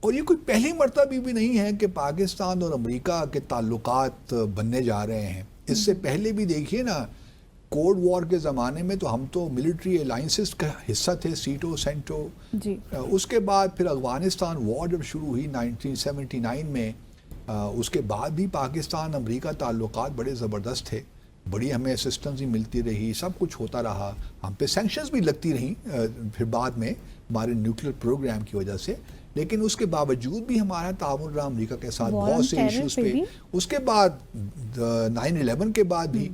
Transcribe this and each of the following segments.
اور یہ کوئی پہلی مرتبہ بھی نہیں ہے کہ پاکستان اور امریکہ کے تعلقات بننے جا رہے ہیں. اس سے پہلے بھی دیکھیے نا، کولڈ وار کے زمانے میں تو ہم تو ملٹری الائنسز کا حصہ تھے، سیٹو سینٹو. جی. اس کے بعد پھر افغانستان وار جب شروع ہوئی 1979 میں، اس کے بعد بھی پاکستان امریکہ تعلقات بڑے زبردست تھے. بڑی ہمیں اسسٹنس بھی ملتی رہی، سب کچھ ہوتا رہا. ہم پہ سینکشنز بھی لگتی رہیں پھر بعد میں ہمارے نیوکلیر پروگرام کی وجہ سے، لیکن اس کے باوجود بھی ہمارا تعاون رہا امریکہ کے ساتھ بہت سے ایشوز پہ. اس کے بعد 9/11 کے بعد بھی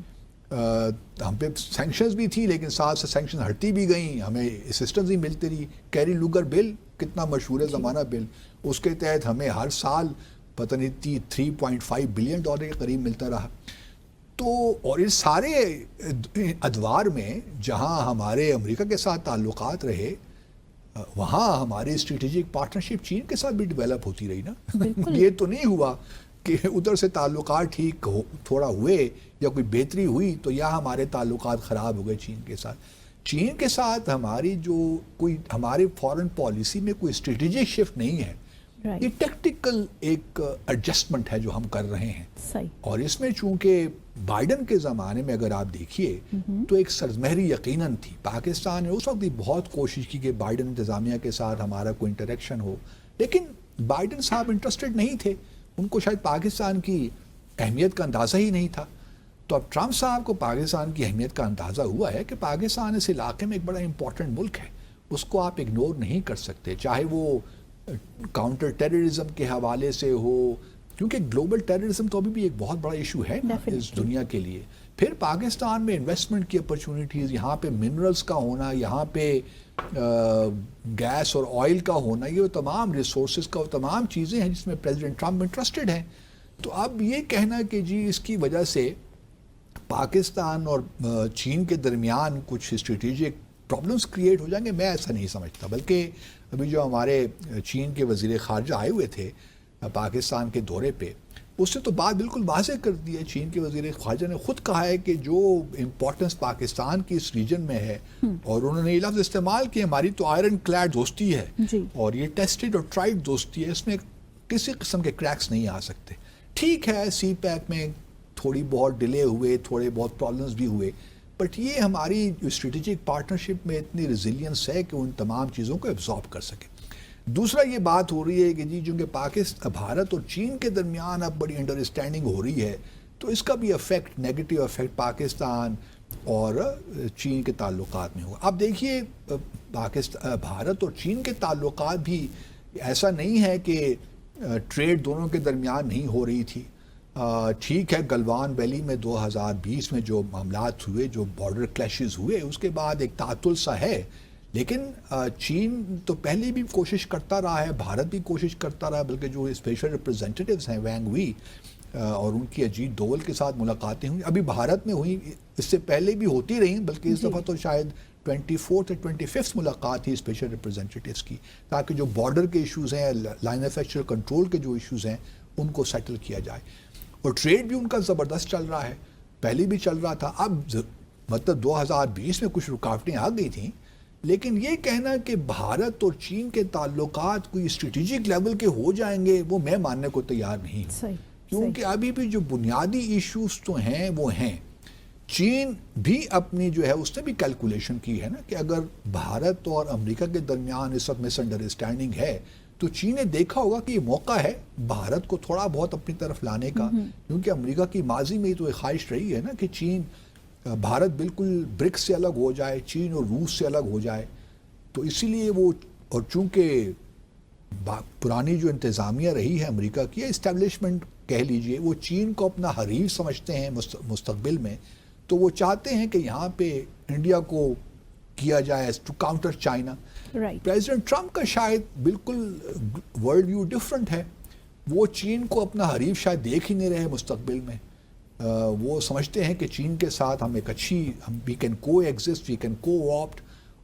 ہم پہ سینکشنز بھی تھی، لیکن ساتھ سے سینکشن ہٹتی بھی گئیں، ہمیں اسسٹنس بھی ملتی رہی. کیری لوگر بل کتنا مشہور ہے زمانہ بل، اس کے تحت ہمیں ہر سال پتہ نہیں $3.5 بلین کے قریب ملتا رہا. تو اور اس سارے ادوار میں جہاں ہمارے امریکہ کے ساتھ تعلقات رہے، وہاں ہماری اسٹریٹجک پارٹنرشپ چین کے ساتھ بھی ڈیولپ ہوتی رہی نا. یہ تو نہیں ہوا کہ ادھر سے تعلقات ٹھیک تھوڑا ہوئے یا کوئی بہتری ہوئی تو یا ہمارے تعلقات خراب ہو گئے چین کے ساتھ. چین کے ساتھ ہماری جو کوئی ہماری فارن پالیسی میں کوئی اسٹریٹجک شفٹ نہیں ہے، یہ ٹیکٹیکل ایک ایڈجسٹمنٹ ہے جو ہم کر رہے ہیں. اور اس میں چونکہ بائیڈن کے زمانے میں اگر آپ دیکھیے تو ایک سرمہری یقیناً تھی. پاکستان نے اس وقت بھی بہت کوشش کی کہ بائیڈن انتظامیہ کے ساتھ ہمارا کوئی انٹریکشن ہو، لیکن بائیڈن صاحب انٹرسٹڈ نہیں تھے. ان کو شاید پاکستان کی اہمیت کا اندازہ ہی نہیں تھا. تو اب ٹرمپ صاحب کو پاکستان کی اہمیت کا اندازہ ہوا ہے کہ پاکستان اس علاقے میں ایک بڑا امپورٹنٹ ملک ہے، اس کو آپ اگنور نہیں کر سکتے، چاہے وہ کاؤنٹر ٹیررزم کے حوالے سے ہو، کیونکہ گلوبل ٹیررزم تو ابھی بھی ایک بہت بڑا ایشو ہے اس دنیا کے لیے. پھر پاکستان میں انویسٹمنٹ کی اپرچونیٹیز، یہاں پہ منرلز کا ہونا، یہاں پہ گیس اور آئل کا ہونا، یہ تمام ریسورسز کا، وہ تمام چیزیں ہیں جس میں پریزیڈنٹ ٹرمپ انٹرسٹڈ ہیں. تو اب یہ کہنا کہ جی اس کی وجہ سے پاکستان اور چین کے درمیان کچھ اسٹریٹجک پرابلمس کریٹ ہو جائیں گے، میں ایسا نہیں سمجھتا. بلکہ ابھی جو ہمارے چین کے وزیر خارجہ آئے ہوئے تھے پاکستان کے دورے پہ، اس سے تو بات بالکل واضح کر دی ہے. چین کے وزیر خارجہ نے خود کہا ہے کہ جو امپورٹنس پاکستان کی اس ریجن میں ہے، اور انہوں نے یہ لفظ استعمال کیا، ہماری تو آئرن کلیڈ دوستی ہے اور یہ ٹیسٹڈ اور ٹرائڈ دوستی ہے، اس میں کسی قسم کے کریکس نہیں آ سکتے. ٹھیک ہے سی پیک میں تھوڑی بہت ڈیلے ہوئے، تھوڑے بہت پرابلمس بھی ہوئے، بٹ یہ ہماری جو اسٹریٹجک پارٹنرشپ میں اتنی ریزیلینس ہے کہ ان تمام چیزوں کو ایبزارب کر سکے. دوسرا یہ بات ہو رہی ہے کہ جی چونکہ پاکستان، بھارت اور چین کے درمیان اب بڑی انڈرسٹینڈنگ ہو رہی ہے، تو اس کا بھی افیکٹ، نیگیٹو افیکٹ پاکستان اور چین کے تعلقات میں ہوگا. اب دیکھیے بھارت اور چین کے تعلقات بھی ایسا نہیں ہے کہ ٹریڈ دونوں کے درمیان نہیں ہو رہی تھی. ٹھیک ہے گلوان ویلی میں 2020 میں جو معاملات ہوئے، جو بارڈر کلیشز ہوئے، اس کے بعد ایک تعطل سا ہے، لیکن چین تو پہلے بھی کوشش کرتا رہا ہے، بھارت بھی کوشش کرتا رہا، بلکہ جو اسپیشل ریپرزینٹیوز ہیں وینگ وی اور ان کی اجیت دوول کے ساتھ ملاقاتیں ہوئیں، ابھی بھارت میں ہوئیں، اس سے پہلے بھی ہوتی رہیں، بلکہ اس دفعہ تو شاید 24 اور 25 ملاقات تھی اسپیشل ریپرزینٹیوز کی، تاکہ جو بارڈر کے ایشوز ہیں، لائن آف ایکچوئل کنٹرول کے جو ایشوز ہیں ان کو سیٹل کیا جائے. اور ٹریڈ بھی ان کا زبردست چل رہا ہے، پہلے بھی چل رہا تھا. اب مطلب 2020 میں کچھ رکاوٹیں آ گئی تھیں، لیکن یہ کہنا کہ بھارت اور چین کے تعلقات کوئی اسٹریٹجک لیول کے ہو جائیں گے، وہ میں ماننے کو تیار نہیں ہوں. کیونکہ ابھی بھی جو بنیادی ایشوز تو ہیں وہ ہیں. چین بھی اپنی جو ہے اس نے بھی کیلکولیشن کی ہے نا کہ اگر بھارت اور امریکہ کے درمیان اس وقت مس انڈرسٹینڈنگ ہے تو چین نے دیکھا ہوگا کہ یہ موقع ہے بھارت کو تھوڑا بہت اپنی طرف لانے کا، کیونکہ امریکہ کی ماضی میں تو ایک خواہش رہی ہے نا کہ چین بھارت بالکل برکس سے الگ ہو جائے، چین اور روس سے الگ ہو جائے. تو اسی لیے وہ، اور چونکہ پرانی جو انتظامیہ رہی ہے امریکہ کی اسٹیبلشمنٹ کہہ لیجئے، وہ چین کو اپنا حریف سمجھتے ہیں مستقبل میں، تو وہ چاہتے ہیں کہ یہاں پہ انڈیا کو کیا جائے to counter China. President Trump کا شاید بالکل ورلڈ ویو ڈفرنٹ ہے، وہ چین کو اپنا حریف شاید دیکھ ہی نہیں رہے مستقبل میں. وہ سمجھتے ہیں کہ چین کے ساتھ ہم ایک اچھی، we can coexist, we can co opt.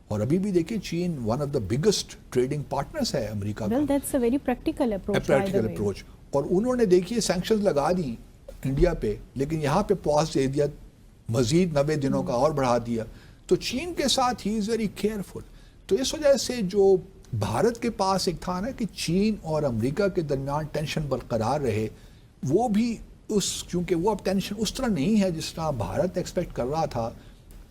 اور ابھی بھی دیکھیے China one of the biggest trading partners ہے امریکہ کا. That's a very practical approach. اور انہوں نے دیکھیے سینکشنز لگا دی انڈیا پہ، لیکن یہاں پہ پاز دے دیا، مزید 90 دنوں کا اور بڑھا دیا. تو چین کے ساتھ ہی از ویری کیئرفل. تو اس وجہ سے جو بھارت کے پاس ایک تھا نا کہ چین اور امریکہ کے درمیان ٹینشن برقرار رہے، وہ بھی کیونکہ وہ اب ٹینشن اس طرح نہیں ہے جس طرح بھارت ایکسپیکٹ کر رہا تھا،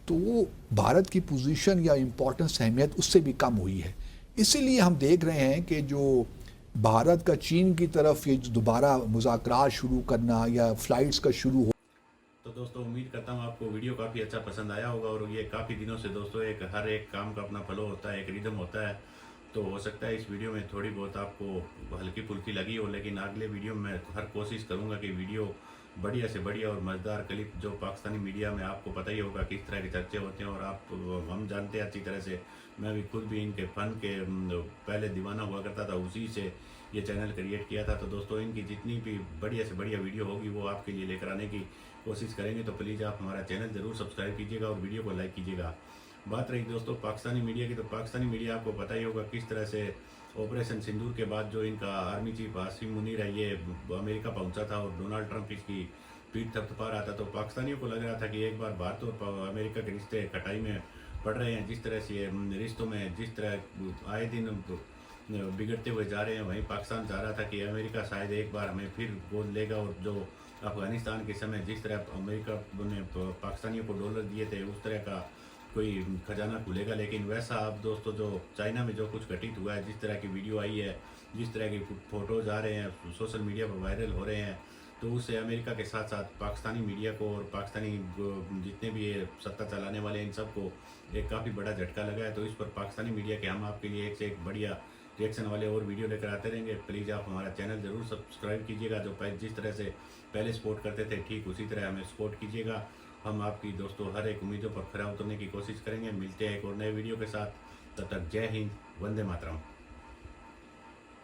تو وہ بھارت کی پوزیشن یا امپورٹنس اہمیت اس سے بھی کم ہوئی ہے. اسی لیے ہم دیکھ رہے ہیں کہ جو بھارت کا چین کی طرف یہ دوبارہ مذاکرات شروع کرنا یا فلائٹس کا شروع ہو. تو دوستوں امید کرتا ہوں آپ کو ویڈیو کافی اچھا پسند آیا ہوگا، اور یہ کافی دنوں سے دوستوں ہر ایک کام کا اپنا فلو ہوتا ہے، ایک ریدم ہوتا ہے. تو ہو سکتا ہے اس ویڈیو میں تھوڑی بہت آپ کو ہلکی پھلکی لگی ہو، لیکن اگلے ویڈیو میں ہر کوشش کروں گا کہ ویڈیو بڑھیا سے بڑھیا اور مزیدار کلپ جو پاکستانی میڈیا میں آپ کو پتہ ہی ہوگا کس طرح کے چرچے ہوتے ہیں، اور ہم جانتے ہیں اچھی طرح سے، میں بھی خود بھی ان کے فن کے پہلے دیوانہ ہوا کرتا تھا، اسی سے یہ چینل کریٹ کیا تھا. تو دوستوں ان کی جتنی بھی بڑھیا سے بڑھیا ویڈیو ہوگی وہ آپ کے لیے لے کر آنے کی کوشش کریں گے. تو پلیز آپ ہمارا چینل ضرور سبسکرائب کیجیے گا اور ویڈیو کو لائک کیجیے گا. بات رہی دوستوں پاکستانی میڈیا کی، تو پاکستانی میڈیا آپ کو پتہ ہی ہوگا کس طرح سے آپریشن سندور کے بعد جو ان کا آرمی چیف عاصم منیر ہے یہ امریکہ پہنچا تھا اور ڈونلڈ ٹرمپ اس کی پیٹھ تھپتھپا رہا تھا. تو پاکستانیوں کو لگ رہا تھا کہ ایک بار بھارت اور امریکہ کے رشتے کٹائی میں پڑ رہے ہیں. جس طرح سے یہ رشتوں میں جس طرح آئے دن بگڑتے ہوئے جا رہے ہیں، وہیں پاکستان چاہ رہا تھا کہ امریکہ شاید ایک بار ہمیں پھر گود لے گا، اور جو افغانستان کے سمے جس طرح امریکہ نے پاکستانیوں کو ڈالر دیے تھے اس طرح کا کوئی خزانہ کھلے گا. لیکن ویسا اب دوستوں جو چائنا میں جو کچھ گھٹت ہوا ہے، جس طرح کی ویڈیو آئی ہے، جس طرح کی فوٹوز آ رہے ہیں سوشل میڈیا پر وائرل ہو رہے ہیں، تو اس سے امریکہ کے ساتھ ساتھ پاکستانی میڈیا کو اور پاکستانی جتنے بھی یہ سطح چلانے والے ہیں ان سب کو ایک کافی بڑا جھٹکا لگا ہے. تو اس پر پاکستانی میڈیا کے ہم آپ کے لیے ایک سے ایک بڑھیا ریئیکشن والے اور ویڈیو لے کر آتے رہیں گے. پلیز آپ ہمارا چینل ضرور سبسکرائب کیجیے گا، جو جس طرح سے پہلے سپورٹ کرتے تھے ٹھیک اسی طرح ہمیں سپورٹ کیجیے گا. ہم آپ کی دوستوں ہر ایک امیدوں پر کھرا اترنے کی کوشش کریں گے. ملتے ہیں ایک اور نئے ویڈیو کے ساتھ، تب تک جے ہند، وندے ماترم.